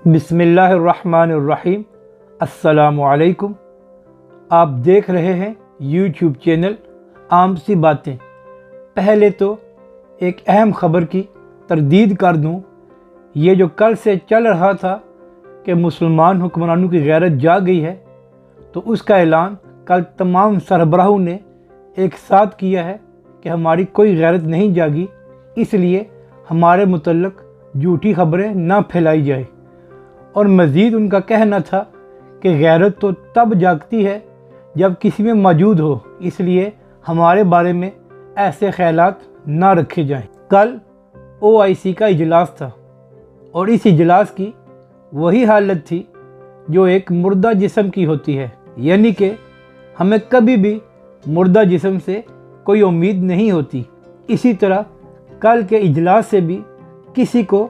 बिस्मिल्लाहिर्रहमानिर्रहीम। अस्सलामुअलैकुम। आप देख रहे हैं यूट्यूब चैनल आम सी बातें। पहले तो एक अहम ख़बर की तरदीद कर दूं। ये जो कल से चल रहा था कि मुसलमान हुक्मरानों की गैरत जाग गई है, तो उसका ऐलान कल तमाम सरबराहों ने एक साथ किया है कि हमारी कोई गैरत नहीं जागी, इसलिए हमारे मुतल्लक झूठी खबरें ना फैलाई जाए। और मज़ीद उनका कहना था कि गैरत तो तब जागती है जब किसी में मौजूद हो, इसलिए हमारे बारे में ऐसे ख्यालात ना रखे जाएं। कल OIC का इजलास था और इस इजलास की वही हालत थी जो एक मुर्दा जिस्म की होती है, यानी कि हमें कभी भी मुर्दा जिस्म से कोई उम्मीद नहीं होती। इसी तरह कल के इजलास से भी किसी को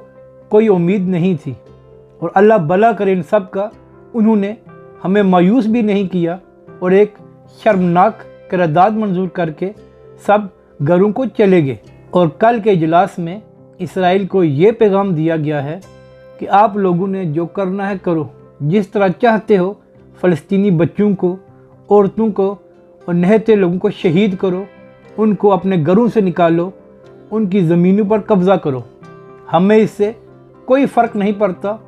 कोई उम्मीद नहीं थी और अल्लाह भला करे इन सब का। उन्होंने हमें मायूस भी नहीं किया और एक शर्मनाक करारदाद मंजूर करके सब घरों को चले गए। और कल के इजलास में इसराइल को ये पैगाम दिया गया है कि आप लोगों ने जो करना है करो, जिस तरह चाहते हो फ़लस्तीनी बच्चों को, औरतों को और नहते लोगों को शहीद करो, उनको अपने घरों से निकालो, उनकी ज़मीनों पर कब्ज़ा करो। हमें इससे कोई फ़र्क नहीं पड़ता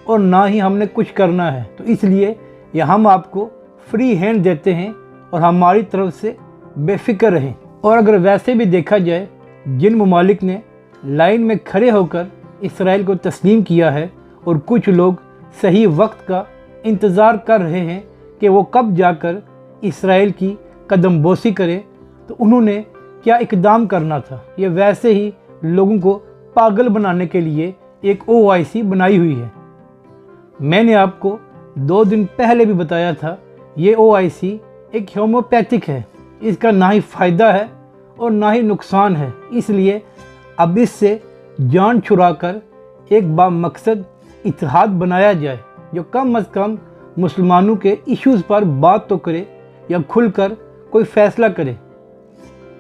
और ना ही हमने कुछ करना है, तो इसलिए यह हम आपको फ्री हैंड देते हैं और हमारी तरफ से बेफिक्र रहें। और अगर वैसे भी देखा जाए, जिन ममालिक ने लाइन में खड़े होकर इसराइल को तस्लीम किया है और कुछ लोग सही वक्त का इंतज़ार कर रहे हैं कि वो कब जाकर इसराइल की कदम बोसी करें, तो उन्होंने क्या इकदाम करना था। ये वैसे ही लोगों को पागल बनाने के लिए एक OIC बनाई हुई है। मैंने आपको 2 दिन पहले भी बताया था, ये OIC एक होम्योपैथिक है, इसका ना ही फ़ायदा है और ना ही नुकसान है। इसलिए अब इससे जान छुड़ाकर एक बामकसद इत्तेहाद बनाया जाए जो कम अज़ कम मुसलमानों के इश्यूज़ पर बात तो करे या खुलकर कोई फ़ैसला करे।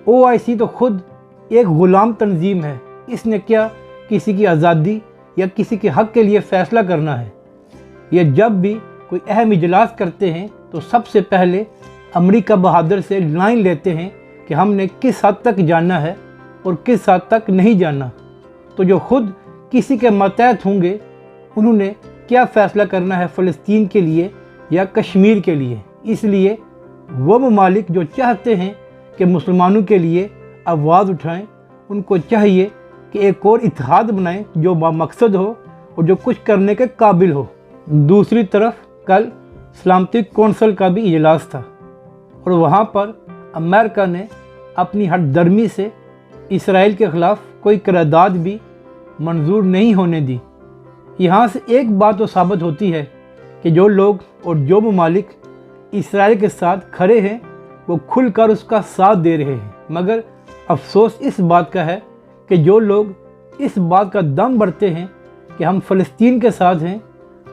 OIC तो खुद एक ग़ुलाम तंजीम है, इसने क्या किसी की आज़ादी या किसी के हक़ के लिए फ़ैसला करना है। ये जब भी कोई अहम इजलास करते हैं तो सबसे पहले अमेरिका बहादुर से लाइन लेते हैं कि हमने किस हद तक जाना है और किस हद तक नहीं जाना। तो जो खुद किसी के मातहत होंगे, उन्होंने क्या फ़ैसला करना है फ़लस्तीन के लिए या कश्मीर के लिए। इसलिए वो ममालिक जो चाहते हैं कि मुसलमानों के लिए आवाज़ उठाएं, उनको चाहिए कि एक और इत्तेहाद बनाएं जो बामकसद हो और जो कुछ करने के काबिल हो। दूसरी तरफ कल सलामती कौंसिल का भी इजलास था और वहाँ पर अमेरिका ने अपनी हठधर्मी से इसराइल के ख़िलाफ़ कोई करारदाद भी मंजूर नहीं होने दी। यहाँ से एक बात तो साबित होती है कि जो लोग और जो ममालिक इसराइल के साथ खड़े हैं वो खुलकर उसका साथ दे रहे हैं। मगर अफसोस इस बात का है कि जो लोग इस बात का दम भरते हैं कि हम फ़लस्तीन के साथ हैं,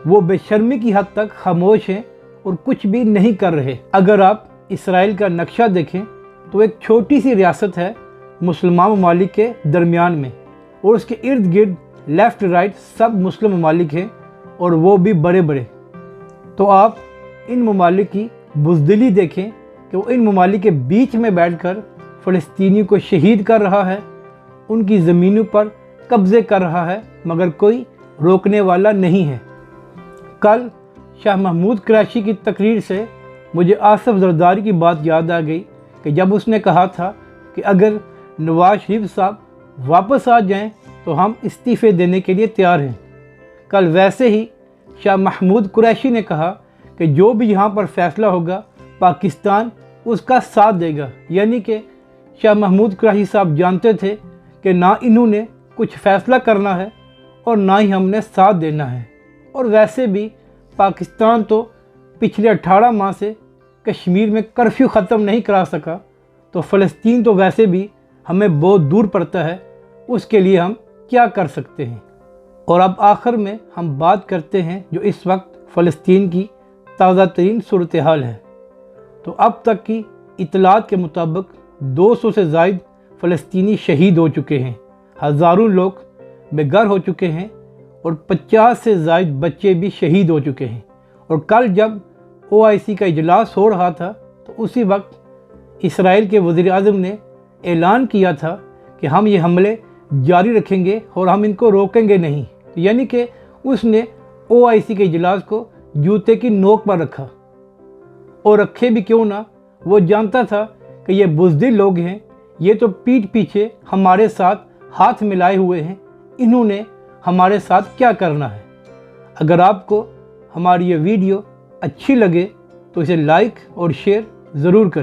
वो बेशर्मी की हद तक खामोश हैं और कुछ भी नहीं कर रहे। अगर आप इसराइल का नक्शा देखें तो एक छोटी सी रियासत है मुसलमान ममालिक के दरमियान में और उसके इर्द गिर्द लेफ़्ट राइट सब मुस्लिम ममालिक हैं और वो भी बड़े बड़े। तो आप इन ममालिक की बुज़दिली देखें कि वो इन ममालिक के बीच में बैठकर फ़लस्तीनियों को शहीद कर रहा है, उनकी ज़मीनों पर कब्ज़े कर रहा है, मगर कोई रोकने वाला नहीं है। कल शाह महमूद कुरैशी की तकरीर से मुझे आसिफ ज़रदारी की बात याद आ गई कि जब उसने कहा था कि अगर नवाज शरीफ साहब वापस आ जाएं तो हम इस्तीफ़े देने के लिए तैयार हैं। कल वैसे ही शाह महमूद कुरैशी ने कहा कि जो भी यहाँ पर फ़ैसला होगा पाकिस्तान उसका साथ देगा। यानी कि शाह महमूद कुरैशी साहब जानते थे कि ना इन्होंने कुछ फ़ैसला करना है और ना ही हमने साथ देना है। और वैसे भी पाकिस्तान तो पिछले 18 माह से कश्मीर में कर्फ्यू ख़त्म नहीं करा सका, तो फ़लस्तीन तो वैसे भी हमें बहुत दूर पड़ता है, उसके लिए हम क्या कर सकते हैं। और अब आखिर में हम बात करते हैं जो इस वक्त फ़लस्तीन की ताज़ा तरीन सूरत हाल है। तो अब तक की इतलात के मुताबिक 200 से ज़ायद फ़लस्तीनी शहीद हो चुके हैं, हज़ारों लोग बेघर हो चुके हैं और 50 से ज़ायद बच्चे भी शहीद हो चुके हैं। और कल जब OIC का इजलास हो रहा था तो उसी वक्त इसराइल के वज़ीर-ए-आज़म ने ऐलान किया था कि हम ये हमले जारी रखेंगे और हम इनको रोकेंगे नहीं। तो यानी कि उसने OIC के इजलास को जूते की नोक पर रखा, और रखे भी क्यों ना, वो जानता था कि ये बुज़दिल लोग हैं, ये तो पीठ पीछे हमारे साथ हाथ मिलाए हुए हैं, इन्होंने हमारे साथ क्या करना है। अगर आपको हमारी ये वीडियो अच्छी लगे तो इसे लाइक और शेयर ज़रूर करें।